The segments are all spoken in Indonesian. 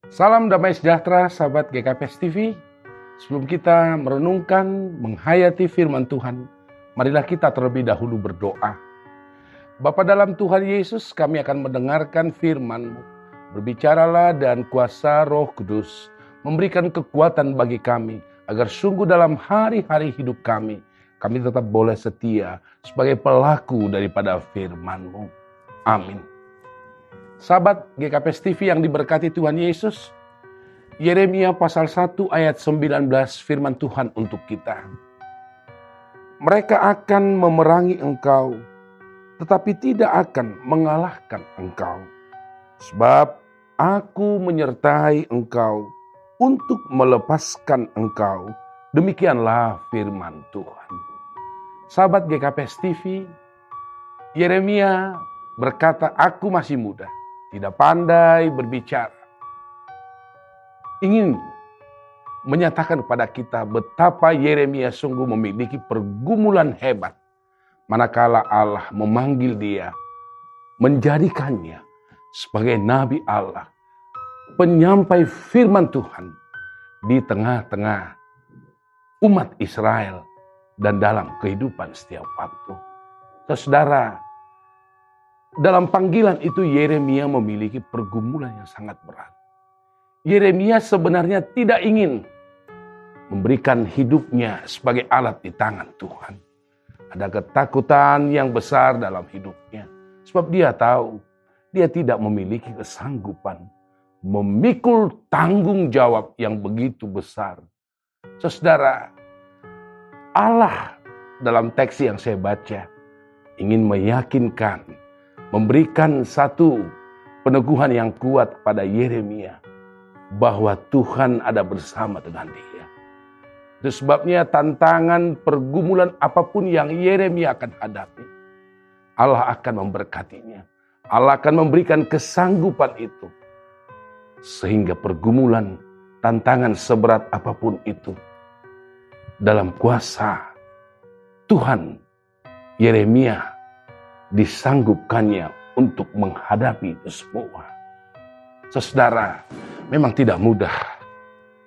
Salam damai sejahtera sahabat GKPS TV. Sebelum kita merenungkan, menghayati firman Tuhan, marilah kita terlebih dahulu berdoa. Bapa dalam Tuhan Yesus, kami akan mendengarkan firman-Mu. Berbicaralah dan kuasa Roh Kudus memberikan kekuatan bagi kami, agar sungguh dalam hari-hari hidup kami tetap boleh setia sebagai pelaku daripada firman-Mu. Amin. Sahabat GKPS TV yang diberkati Tuhan Yesus, Yeremia pasal 1 ayat 19 firman Tuhan untuk kita. Mereka akan memerangi engkau, tetapi tidak akan mengalahkan engkau. Sebab aku menyertai engkau untuk melepaskan engkau. Demikianlah firman Tuhan. Sahabat GKPS TV, Yeremia berkata, aku masih muda, tidak pandai berbicara. Ingin menyatakan kepada kita betapa Yeremia sungguh memiliki pergumulan hebat. Manakala Allah memanggil dia, menjadikannya sebagai Nabi Allah, penyampai firman Tuhan di tengah-tengah umat Israel dan dalam kehidupan setiap waktu. Saudara, dalam panggilan itu Yeremia memiliki pergumulan yang sangat berat. Yeremia sebenarnya tidak ingin memberikan hidupnya sebagai alat di tangan Tuhan. Ada ketakutan yang besar dalam hidupnya. Sebab dia tahu dia tidak memiliki kesanggupan memikul tanggung jawab yang begitu besar. Saudara, Allah dalam teks yang saya baca ingin meyakinkan, memberikan satu peneguhan yang kuat pada Yeremia bahwa Tuhan ada bersama dengan dia. Itu sebabnya tantangan, pergumulan apapun yang Yeremia akan hadapi, Allah akan memberkatinya. Allah akan memberikan kesanggupan itu. Sehingga pergumulan, tantangan seberat apapun itu, dalam kuasa Tuhan, Yeremia disanggupkannya untuk menghadapi itu semua. Saudara, memang tidak mudah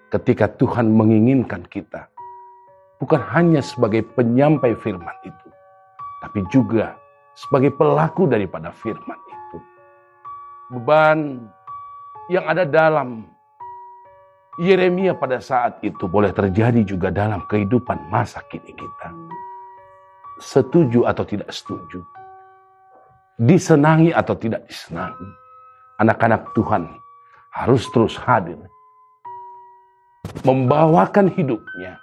ketika Tuhan menginginkan kita, bukan hanya sebagai penyampai firman itu, tapi juga sebagai pelaku daripada firman itu. Beban yang ada dalam Yeremia pada saat itu boleh terjadi juga dalam kehidupan masa kini kita. Setuju atau tidak setuju, disenangi atau tidak disenangi, anak-anak Tuhan harus terus hadir, membawakan hidupnya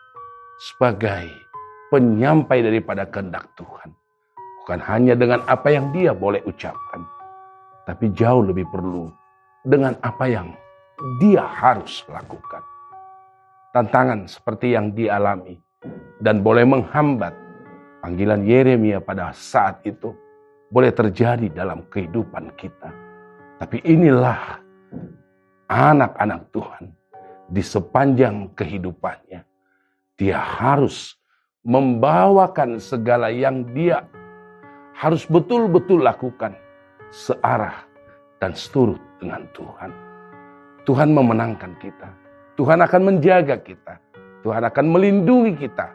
sebagai penyampai daripada kehendak Tuhan. Bukan hanya dengan apa yang dia boleh ucapkan, tapi jauh lebih perlu dengan apa yang dia harus lakukan. Tantangan seperti yang dialami dan boleh menghambat panggilan Yeremia pada saat itu boleh terjadi dalam kehidupan kita. Tapi inilah anak-anak Tuhan di sepanjang kehidupannya. Dia harus membawakan segala yang dia harus betul-betul lakukan searah dan seturut dengan Tuhan. Tuhan memenangkan kita. Tuhan akan menjaga kita. Tuhan akan melindungi kita.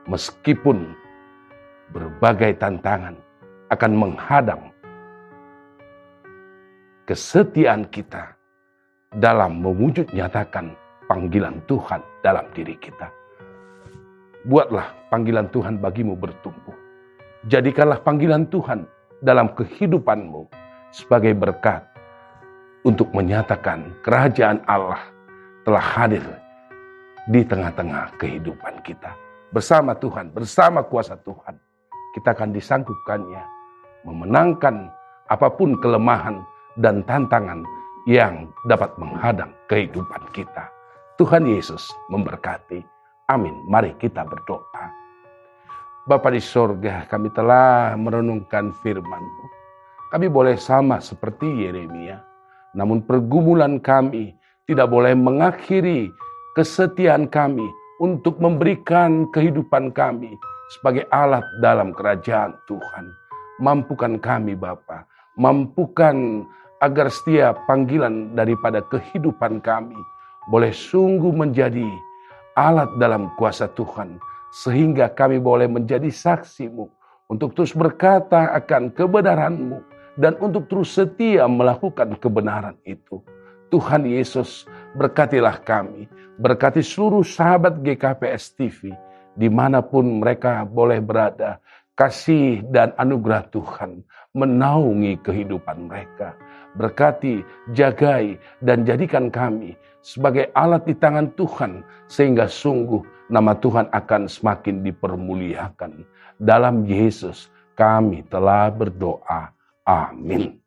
Meskipun berbagai tantangan akan menghadang kesetiaan kita dalam mewujud nyatakan panggilan Tuhan dalam diri kita. Buatlah panggilan Tuhan bagimu bertumbuh. Jadikanlah panggilan Tuhan dalam kehidupanmu sebagai berkat untuk menyatakan kerajaan Allah telah hadir di tengah-tengah kehidupan kita. Bersama Tuhan, bersama kuasa Tuhan, kita akan disanggupkannya memenangkan apapun kelemahan dan tantangan yang dapat menghadang kehidupan kita. Tuhan Yesus memberkati. Amin. Mari kita berdoa. Bapa di sorga, kami telah merenungkan firman-Mu. Kami boleh sama seperti Yeremia, namun pergumulan kami tidak boleh mengakhiri kesetiaan kami untuk memberikan kehidupan kami sebagai alat dalam kerajaan Tuhan. Mampukan kami Bapa, mampukan agar setiap panggilan daripada kehidupan kami boleh sungguh menjadi alat dalam kuasa Tuhan, sehingga kami boleh menjadi saksi-Mu untuk terus berkata akan kebenaran-Mu dan untuk terus setia melakukan kebenaran itu. Tuhan Yesus, berkatilah kami, berkati seluruh sahabat GKPS TV, dimanapun mereka boleh berada. Kasih dan anugerah Tuhan menaungi kehidupan mereka. Berkati, jagai, dan jadikan kami sebagai alat di tangan Tuhan, sehingga sungguh nama Tuhan akan semakin dipermuliakan. Dalam Yesus kami telah berdoa. Amin.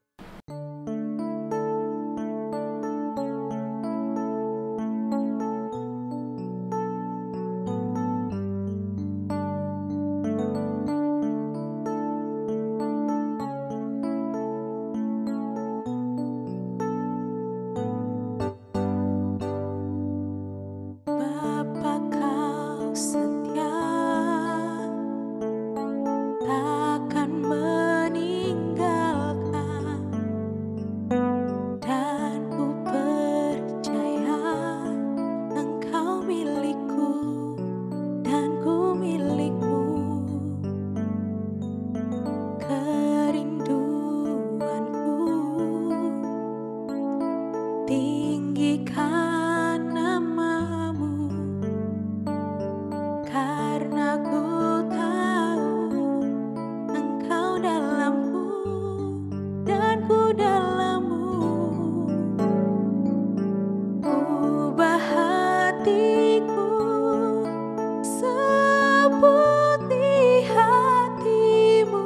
Tinggikan namamu, karena ku tahu Engkau dalamku dan ku dalammu. Ubah hatiku seperti hatimu,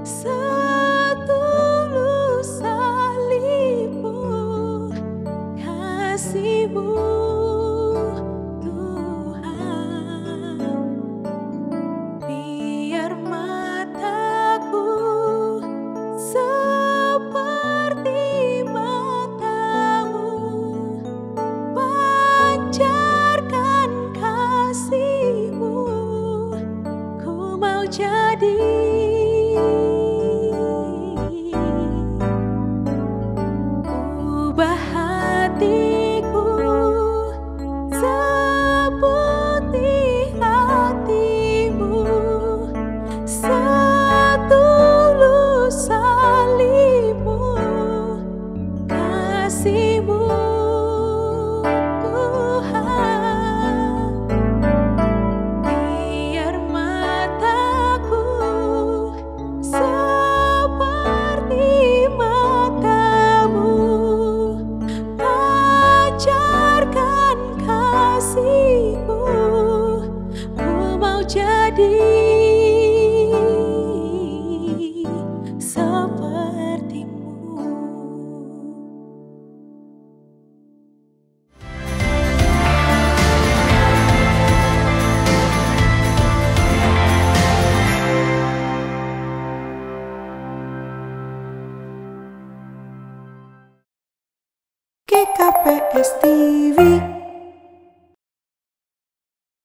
setulus salibmu, kasihmu Tuhan. Biar mataku seperti matamu, pancarkan kasihmu, ku mau jadi. Ubah hatiku seperti hatimu, setulus salibmu, kasihmu Tuhan. Biar mataku seperti matamu, pancarkan kasihmu, ku mau jadi sepertimu. GKPS TV.